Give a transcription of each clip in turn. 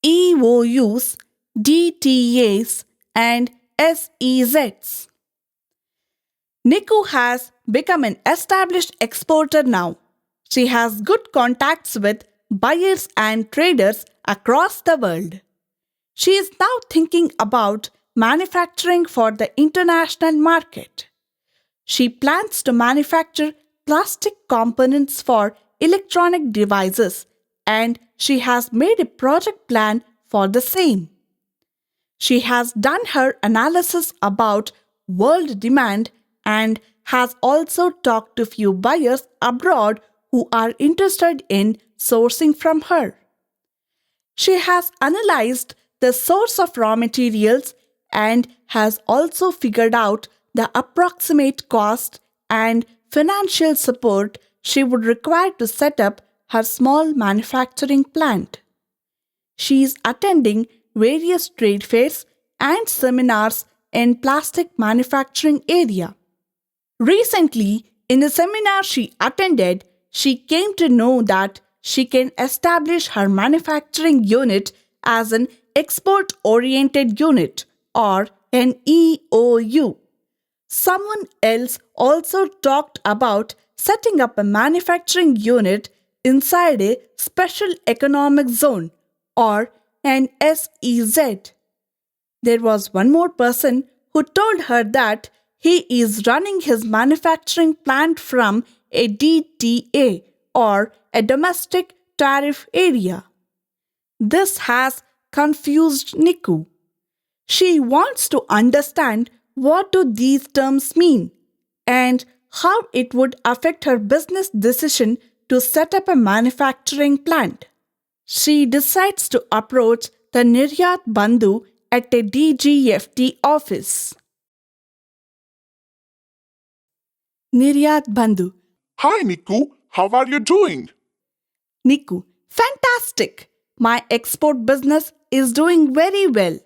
EOUs, DTAs, and SEZs. Niku has become an established exporter now. She has good contacts with buyers and traders across the world. She is now thinking about manufacturing for the international market. She plans to manufacture plastic components for electronic devices, and she has made a project plan for the same. She has done her analysis about world demand and has also talked to few buyers abroad who are interested in sourcing from her. She has analyzed the source of raw materials and has also figured out the approximate cost and financial support she would require to set up her small manufacturing plant. She is attending various trade fairs and seminars in plastic manufacturing area. Recently, in a seminar she attended, she came to know that she can establish her manufacturing unit as an export-oriented unit or an EOU. Someone else also talked about setting up a manufacturing unit inside a special economic zone or an SEZ. There was one more person who told her that he is running his manufacturing plant from a DTA or a Domestic Tariff Area. This has confused Niku. She wants to understand what do these terms mean and how it would affect her business decision to set up a manufacturing plant. She decides to approach the Niryat Bandhu at a DGFT office. Niryat Bandhu. Hi Niku, how are you doing? Niku. Fantastic! My export business is doing very well.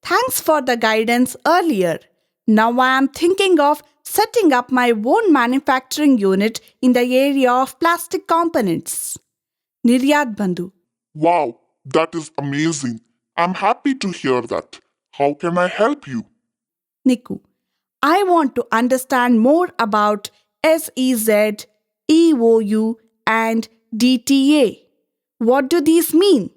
Thanks for the guidance earlier. Now I am thinking of setting up my own manufacturing unit in the area of plastic components. Niryat Bandhu. Wow, that is amazing. I'm happy to hear that. How can I help you? Niku. I want to understand more about SEZ, EOU, and DTA. What do these mean?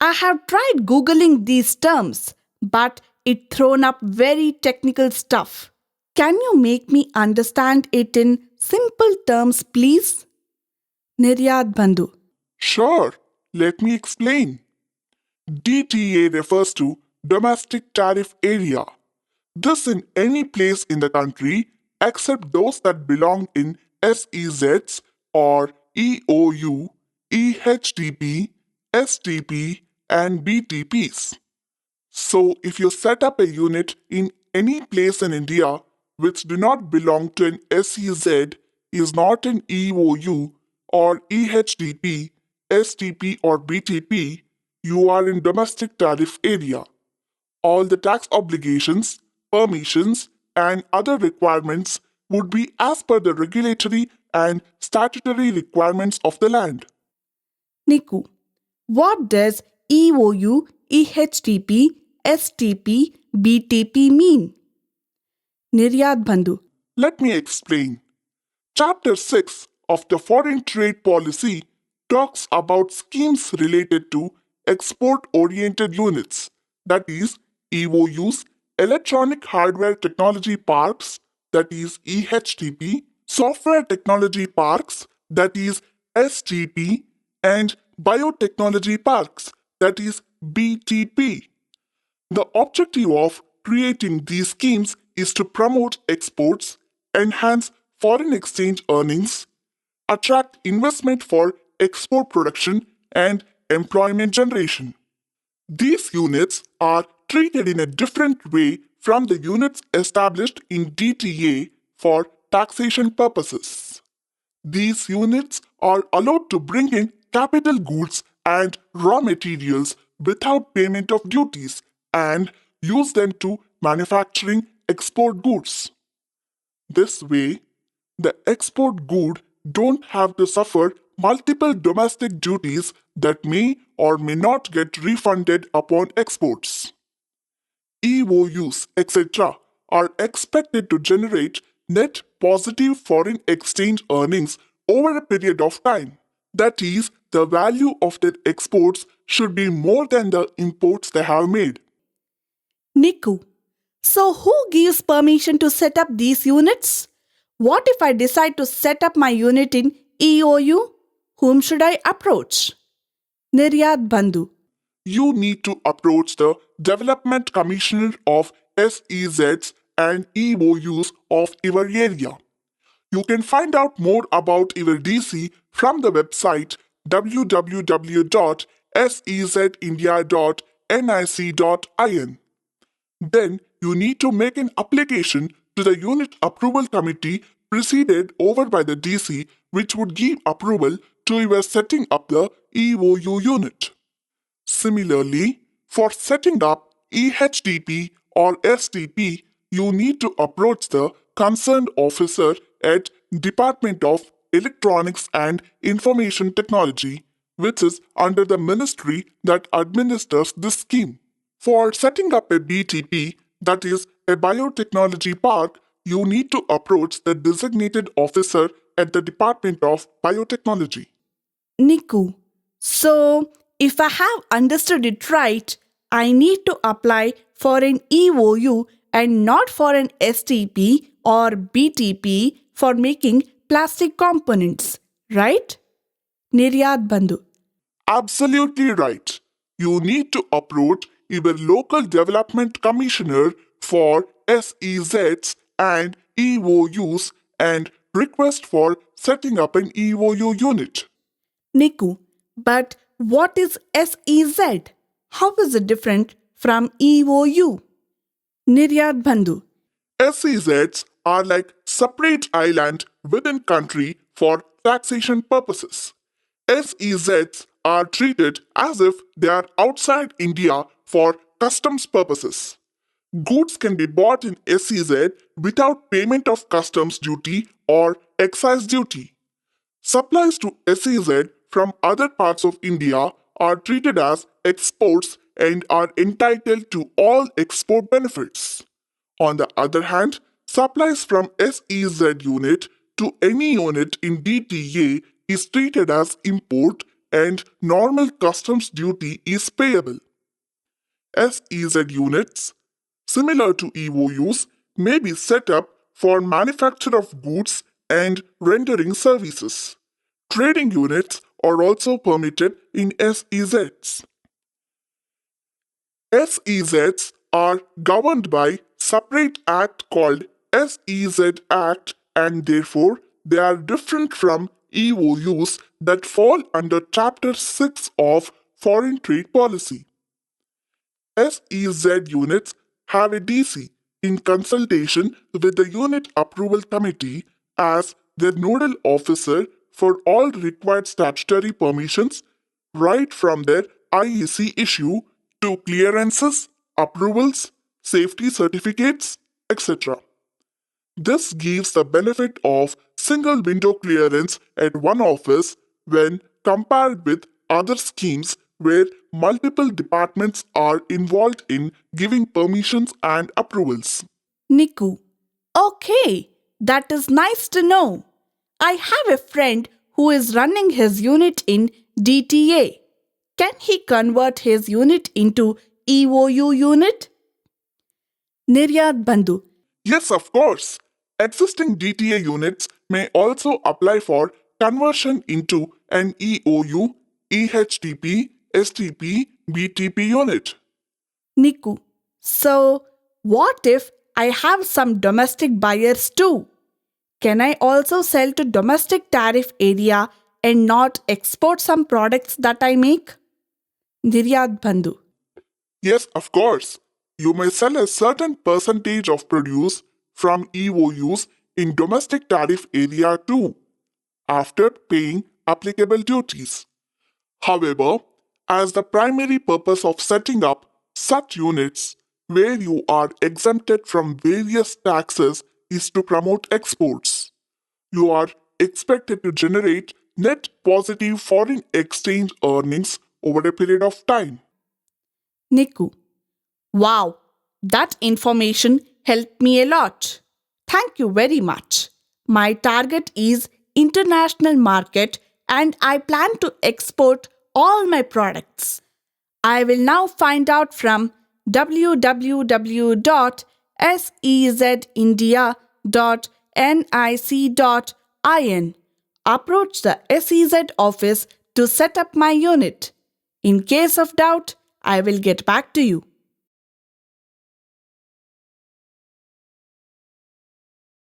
I have tried Googling these terms, but it thrown up very technical stuff. Can you make me understand it in simple terms, please? Niryat Bandhu. Sure, let me explain. DTA refers to Domestic Tariff Area. This in any place in the country except those that belong in SEZs or EOU, EHTP, STP, and BTPs. So, if you set up a unit in any place in India which do not belong to an SEZ, is not an EOU or EHTP, STP, or BTP, you are in domestic tariff area. All the tax obligations, permissions, and other requirements would be as per the regulatory and statutory requirements of the land. Niku. What does EOU, EHTP, STP, BTP mean? Niryat Bandhu. Let me explain. Chapter 6 of the Foreign Trade Policy talks about schemes related to export-oriented units, that is, EOUs, Electronic Hardware Technology Parks, that is EHTP, Software Technology Parks, that is STP, and Biotechnology Parks, that is BTP. The objective of creating these schemes is to promote exports, enhance foreign exchange earnings, attract investment for export production, and employment generation. These units are treated in a different way from the units established in DTA for taxation purposes. These units are allowed to bring in capital goods and raw materials without payment of duties and use them to manufacturing export goods. This way, the export good don't have to suffer multiple domestic duties that may or may not get refunded upon exports. EOUs, etc., are expected to generate net positive foreign exchange earnings over a period of time. That is, the value of their exports should be more than the imports they have made. Niku, so who gives permission to set up these units? What if I decide to set up my unit in EOU? Whom should I approach? Niryat Bandhu. You need to approach the Development Commissioner of SEZs and EOUs of your area. You can find out more about your DC from the website www.sezindia.nic.in. Then you need to make an application to the Unit Approval Committee presided over by the DC, which would give approval to your setting up the EOU unit. Similarly, for setting up EHTP or STP, you need to approach the concerned officer at Department of Electronics and Information Technology, which is under the ministry that administers this scheme. For setting up a BTP, that is a biotechnology park, you need to approach the designated officer at the Department of Biotechnology. Niku, so if I have understood it right, I need to apply for an EOU and not for an STP or BTP for making plastic components, right? Niryat Bandhu. Absolutely right. You need to approach your local development commissioner for SEZs and EOUs and request for setting up an EOU unit. Niku, but what is SEZ? How is it different from EOU? Niryat Bandhu. SEZs are like separate island within country for taxation purposes. SEZs are treated as if they are outside India for customs purposes. Goods can be bought in SEZ without payment of customs duty or excise duty. Supplies to SEZ from other parts of India are treated as exports and are entitled to all export benefits. On the other hand, supplies from SEZ unit to any unit in DTA is treated as import and normal customs duty is payable. SEZ units, similar to EOUs, may be set up for manufacture of goods and rendering services. Trading units are also permitted in SEZs. SEZs are governed by separate act called SEZ Act and therefore they are different from EOUs that fall under Chapter 6 of Foreign Trade Policy. SEZ units have a DC in consultation with the Unit Approval Committee as their nodal officer for all required statutory permissions, right from their IEC issue to clearances, approvals, safety certificates, etc. This gives the benefit of single window clearance at one office when compared with other schemes where multiple departments are involved in giving permissions and approvals. Niku. Okay, that is nice to know. I have a friend who is running his unit in DTA. Can he convert his unit into EOU unit? Niryat Bandhu. Yes, of course. Existing DTA units may also apply for conversion into an EOU, EHTP, STP, BTP unit. Niku. So, what if I have some domestic buyers too? Can I also sell to domestic tariff area and not export some products that I make? Niryat Bandhu. Yes, of course. You may sell a certain percentage of produce from EOUs in domestic tariff area too, after paying applicable duties. However, as the primary purpose of setting up such units where you are exempted from various taxes is to promote exports, you are expected to generate net positive foreign exchange earnings over a period of time. Niku. Wow, that information helped me a lot. Thank you very much. My target is international market and I plan to export all my products. I will now find out from www.sezindia.nic.in. Approach the SEZ office to set up my unit. In case of doubt, I will get back to you.